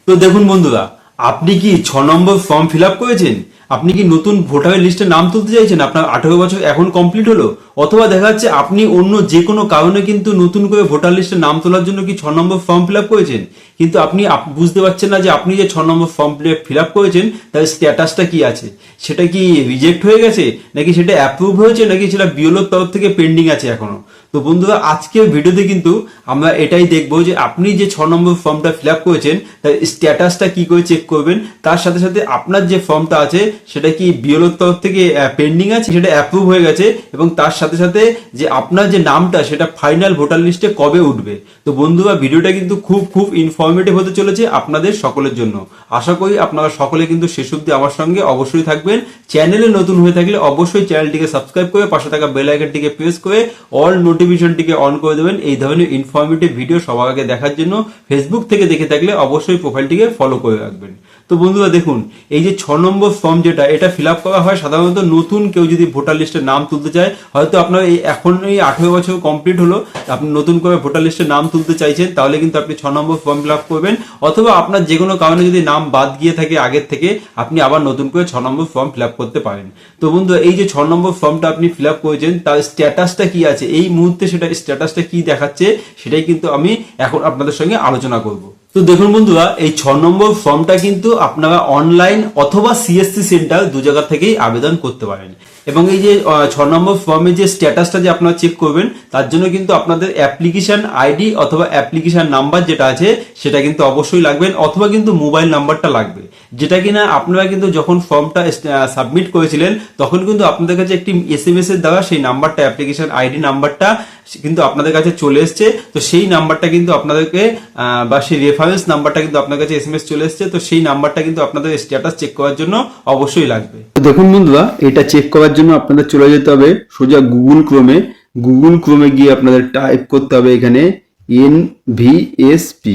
তো দেখুন বন্ধুরা, আপনি কি 6 নম্বর ফর্ম ফিল আপ করেছেন? আপনি কি নতুন ভোটারের লিস্টে নাম তুলতে চাইছেন? আপনার 18 বছর এখন কমপ্লিট হলো, অথবা দেখা যাচ্ছে আপনি অন্য যে কোনো কারণে কিন্তু নতুন করে ভোটার লিস্টে নাম তোলার জন্য কি 6 নম্বর ফর্ম ফিল আপ করেছেন, কিন্তু আপনি বুঝতে পারছেন না যে আপনি যে 6 নম্বর ফর্ম ফিল আপ করেছেন তার স্ট্যাটাসটা কি আছে। সেটা কি রিজেক্ট হয়ে গেছে, নাকি সেটা অ্যাপ্রুভ হয়েছে, নাকি সেটা বিএলওর তরফ থেকে পেন্ডিং আছে এখনো। তো বন্ধুরা, আজকের ভিডিওতে কিন্তু আমরা এটাই দেখবো যে আপনি যে 6 নম্বর ফর্মটা ফিল আপ করেছেন তার স্ট্যাটাসটা কি করে চেক করবেন, তার সাথে সাথে আপনার যে ফর্মটা আছে সেটা কি বিএলওর তরফ থেকে পেন্ডিং আছে, সেটা অ্যাপ্রুভ হয়ে গেছে, এবং তার সাথে সাথে যে আপনার যে নামটা সেটা ফাইনাল ভোটার লিস্টে কবে উঠবে। তো বন্ধুরা, ভিডিওটা কিন্তু খুব খুব ইনফরমেটিভ হতে চলেছে আপনাদের সকলের জন্য। আশা করি আপনারা সকলে কিন্তু শেষ অবধি আমার সঙ্গে অবশ্যই থাকবেন। চ্যানেলে নতুন হয়ে থাকলে অবশ্যই চ্যানেলটিকে সাবস্ক্রাইব করে পাশে থাকা বেল আইকনটিকে প্রেস করে অল নোটিফিকেশনটিকে অন করে দেবেন এই ধরনের ইনফরমেটিভ ভিডিও সবার আগে দেখার জন্য। ফেসবুক থেকে দেখে থাকলে অবশ্যই প্রোফাইলটিকে ফলো করে রাখবেন। তো বন্ধুরা দেখুন, এই যে 6 নম্বর ফর্ম যেটা, এটা ফিল আপ করা হয় সাধারণত নতুন কেউ যদি ভোটার লিস্টে নাম তুলতে চায়। হয়তো আপনার এখন এই 18 বছর কমপ্লিট হলো, আপনি নতুন করে ভোটার লিস্টে নাম তুলতে চাইছেন, তাহলে কিন্তু আপনি 6 নম্বর ফর্ম ফিল আপ করবেন। অথবা আপনার যে কোনো কারণে যদি নাম বাদ গিয়ে থাকে আগের থেকে, আপনি আবার নতুন করে 6 নম্বর ফর্ম ফিল আপ করতে পারেন। তো বন্ধু, এই যে 6 নম্বর ফর্মটা আপনি ফিল আপ করেছেন তার স্ট্যাটাসটা কি আছে এই মুহূর্তে, সেটা স্ট্যাটাসটা কি দেখাচ্ছে সেটাই কিন্তু আমি এখন আপনাদের সঙ্গে আলোচনা করব। তো দেখুন বন্ধুরা, এই 6 নম্বর ফর্মটা কিন্তু আপনারা অনলাইন অথবা সিএসসি সেন্টার দু জায়গা থেকেই আবেদন করতে পারেন। এবং এই যে 6 নম্বর ফর্মের যে স্ট্যাটাসটা যে আপনারা চেক করবেন, তার জন্য কিন্তু আপনাদের অ্যাপ্লিকেশন আইডি অথবা অ্যাপ্লিকেশন নাম্বার যেটা আছে সেটা কিন্তু অবশ্যই লাগবেন, অথবা কিন্তু মোবাইল নাম্বারটা লাগবে, যেটা কিনা আপনারা কিন্তু যখন ফর্মটা সাবমিট করেছিলেন তখন কিন্তু আপনাদের কাছে একটি এসএমএস এর দ্বারা সেই নাম্বারটা, অ্যাপ্লিকেশন আইডি নাম্বারটা কিন্তু আপনাদের কাছে চলে এসছে। তো সেই নাম্বারটা কিন্তু আপনাদেরকে বা সেই রেফারেন্স নাম্বারটা কিন্তু আপনার কাছে এসএমএস চলে এসছে। তো সেই নাম্বারটা কিন্তু আপনাদের স্ট্যাটাস চেক করার জন্য অবশ্যই লাগবে। তো দেখুন বন্ধুরা, এটা চেক করার জন্য আপনাদের চলে যেতে হবে সোজা গুগল ক্রোমে গিয়ে আপনাদের টাইপ করতে হবে এখানে NVSP।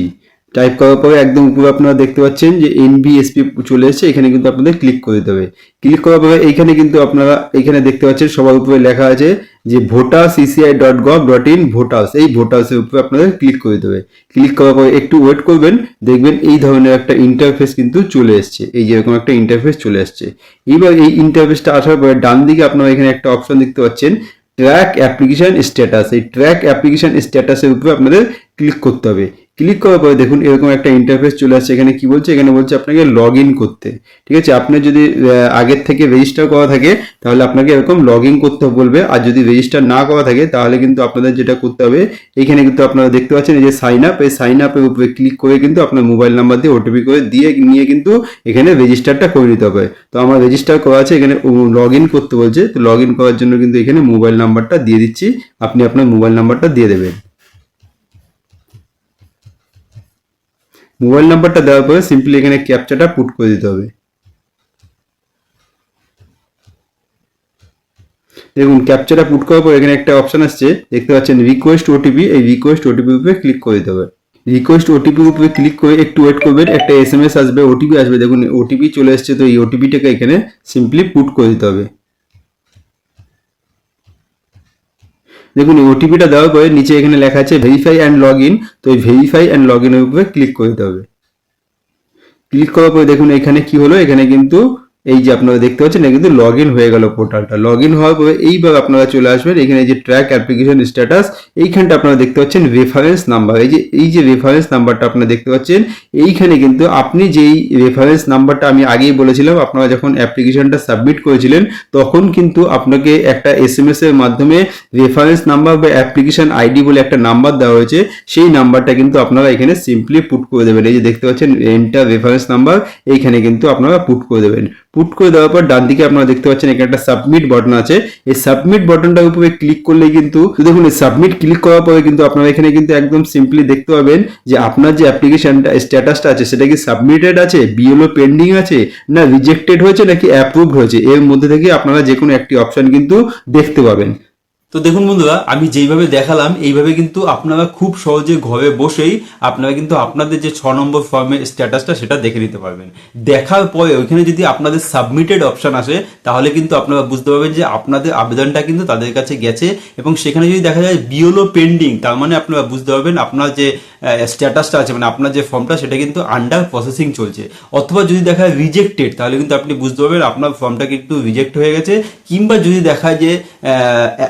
টাইপ করার পরে একদম উপরে আপনারা দেখতে পাচ্ছেন যে NVSP চলে এসেছে, এখানে কিন্তু আপনাদের ক্লিক করে দিতে হবে। ক্লিক করার পরে এইখানে কিন্তু আপনারা এখানে দেখতে পাচ্ছেন সবার উপরে লেখা আছে যে voters.eci.gov.in ভোটার্স, এই ভোটার্সের উপরে আপনাদের ক্লিক করে দিতে হবে। ক্লিক করার পরে একটু ওয়েট করবেন, দেখবেন এই ধরনের একটা ইন্টারফেস কিন্তু চলে এসছে, এই যেরকম একটা ইন্টারফেস চলে আসছে। এবার এই ইন্টারফেসটা আসার পরে ডান দিকে আপনারা এখানে একটা অপশন দেখতে পাচ্ছেন ট্র্যাক অ্যাপ্লিকেশন স্ট্যাটাস। এই ট্র্যাক অ্যাপ্লিকেশন স্ট্যাটাসের উপরে আপনাদের ক্লিক করতে হবে। ক্লিক করার পরে দেখুন এরকম একটা ইন্টারফেস চলে আসছে। এখানে কি বলছে, এখানে বলছে আপনাকে লগ ইন করতে। ঠিক আছে, আপনার যদি আগের থেকে রেজিস্টার করা থাকে তাহলে আপনাকে এরকম লগ ইন করতে বলবে, আর যদি রেজিস্টার না করা থাকে তাহলে কিন্তু আপনাদের যেটা করতে হবে, এখানে কিন্তু আপনারা দেখতে পাচ্ছেন এই যে সাইন আপ, এই সাইন আপের উপরে ক্লিক করে কিন্তু আপনার মোবাইল নাম্বার দিয়ে ওটিপি করে দিয়ে নিয়ে কিন্তু এখানে রেজিস্টারটা করে নিতে হবে। তো আমার রেজিস্টার করা আছে, এখানে লগ ইন করতে বলছে। তো লগ ইন করার জন্য কিন্তু এখানে মোবাইল নাম্বারটা দিয়ে দিচ্ছি, আপনি আপনার মোবাইল নাম্বারটা দিয়ে দেবেন। মোবাইল নাম্বারটা দেওয়ার পরে সিম্পলি এখানে ক্যাপচাটা পুট করে দিতে হবে। দেখুন ক্যাপচাটা পুট করার পর এখানে একটা অপশন আসছে, দেখতে পাচ্ছেন রিকোয়েস্ট ওটিপি। এই রিকোয়েস্ট ওটিপি উপরে ক্লিক করে দিতে হবে। রিকোয়েস্ট ওটিপি উপরে ক্লিক করে একটু ওয়েট করবেন, একটা এসএমএস আসবে, ওটিপি আসবে। দেখুন ওটিপি চলে এসছে, তো এই ওটিপিটাকে এখানে সিম্পলি পুট করে দিতে হবে। দেখুন ওটিপিটা দেওয়ার পরে নিচে এখানে লেখা আছে ভেরিফাই অ্যান্ড লগ ইন। তো এই ভেরিফাই অ্যান্ড লগ ইনের উপরে ক্লিক করে দিতে হবে। ক্লিক করার পরে দেখুন এখানে কি হলো, এখানে কিন্তু এই যে আপনারা দেখতে পাচ্ছেন এটা কিন্তু লগ ইন হয়ে গেল পোর্টালটা। লগ ইন হওয়ার পরে এইবার আপনারা চলে আসবেন এখানে যে ট্র্যাক অ্যাপ্লিকেশন স্ট্যাটাস, এইখানটা আপনারা দেখতে পাচ্ছেন রেফারেন্স নাম্বার। এই যে রেফারেন্স নাম্বারটা আপনারা দেখতে পাচ্ছেন, এইখানে কিন্তু আপনি যেই রেফারেন্স নাম্বারটা আমি আগেই বলেছিলাম, আপনারা যখন অ্যাপ্লিকেশনটা সাবমিট করেছিলেন তখন কিন্তু আপনাকে একটা এসএমএস এর মাধ্যমে রেফারেন্স নাম্বার বা অ্যাপ্লিকেশন আইডি বলে একটা নাম্বার দেওয়া হয়েছে, সেই নাম্বারটা কিন্তু আপনারা এখানে সিম্পলি পুট করে দেবেন। এই যে দেখতে পাচ্ছেন এন্টার রেফারেন্স নাম্বার, এইখানে কিন্তু আপনারা পুট করে দেবেন। পুট করে দেওয়ার পর ডান দিকে আপনারা দেখতে পাচ্ছেন এখানে একটা সাবমিট বাটন আছে। এই সাবমিট বাটনটার উপরে ক্লিক করলে কিন্তু দেখুন এই সাবমিট ক্লিক করার পরে কিন্তু আপনারা এখানে কিন্তু একদম সিম্পলি দেখতে পাবেন যে আপনার যে অ্যাপ্লিকেশনটা স্ট্যাটাসটা আছে সেটা কি সাবমিটেড আছে, বিএলও পেন্ডিং আছে, না রিজেক্টেড হয়েছে, নাকি অ্যাপ্রুভড হয়েছে। এর মধ্যে থেকে আপনারা যে কোনো একটি অপশন কিন্তু দেখতে পাবেন। তো দেখুন বন্ধুরা, আমি যেইভাবে দেখালাম এইভাবে কিন্তু আপনারা খুব সহজে ঘরে বসেই আপনারা কিন্তু আপনাদের যে 6 নম্বর ফর্মের স্ট্যাটাসটা সেটা দেখে নিতে পারবেন। দেখার পরে ওইখানে যদি আপনাদের সাবমিটেড অপশন আসে তাহলে কিন্তু আপনারা বুঝতে পারবেন যে আপনাদের আবেদনটা কিন্তু তাদের কাছে গেছে। এবং সেখানে যদি দেখা যায় বিএলও পেন্ডিং, তার মানে আপনারা বুঝতে পারবেন আপনার যে স্ট্যাটাসটা আছে, মানে আপনার যে ফর্মটা সেটা কিন্তু আন্ডার প্রসেসিং চলছে। অথবা যদি দেখা যায় রিজেক্টেড, তাহলে কিন্তু আপনি বুঝতে পারবেন আপনার ফর্মটা কিন্তু রিজেক্ট হয়ে গেছে। কিংবা যদি দেখা যে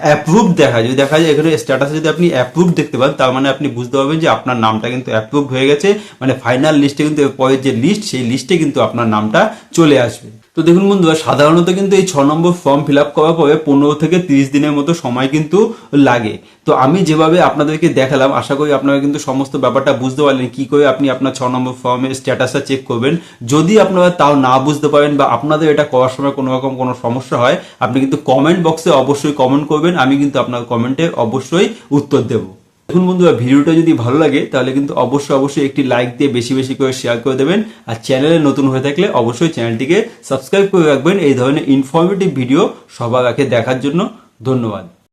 অ্যাপ্রুভ দেখায়, যদি দেখা যায় এখানে স্ট্যাটাসে যদি আপনি অ্যাপ্রুভ দেখতে পান, তার মানে আপনি বুঝতে পারবেন যে আপনার নামটা কিন্তু অ্যাপ্রুভ হয়ে গেছে, মানে ফাইনাল লিস্টে কিন্তু এরপরের যে লিস্ট সেই লিস্টে কিন্তু আপনার নামটা চলে আসবে। তো দেখুন বন্ধুরা, সাধারণত কিন্তু এই 6 নম্বর ফর্ম ফিল আপ করার পরে 15 থেকে 30 দিনের মতো সময় কিন্তু লাগে। তো আমি যেভাবে আপনাদেরকে দেখালাম, আশা করি আপনারা কিন্তু সমস্ত ব্যাপারটা বুঝতে পারলেন কি করে আপনি আপনার 6 নম্বর ফর্মের স্ট্যাটাসটা চেক করবেন। যদি আপনারা তাও না বুঝতে পারেন বা আপনাদের এটা করার সময় কোনো রকম কোনো সমস্যা হয়, আপনি কিন্তু কমেন্ট বক্সে অবশ্যই কমেন্ট করবেন, আমি কিন্তু আপনার কমেন্টে অবশ্যই উত্তর দেবো। দেখুন বন্ধুরা, ভিডিওটা যদি ভালো লাগে তাহলে কিন্তু অবশ্যই একটি লাইক দিয়ে বেশি বেশি করে শেয়ার করে দেবেন। আর চ্যানেলে নতুন হয়ে থাকলে অবশ্যই চ্যানেলটিকে সাবস্ক্রাইব করে রাখবেন এই ধরনের ইনফরমেটিভ ভিডিও সবার আগে দেখার জন্য। ধন্যবাদ।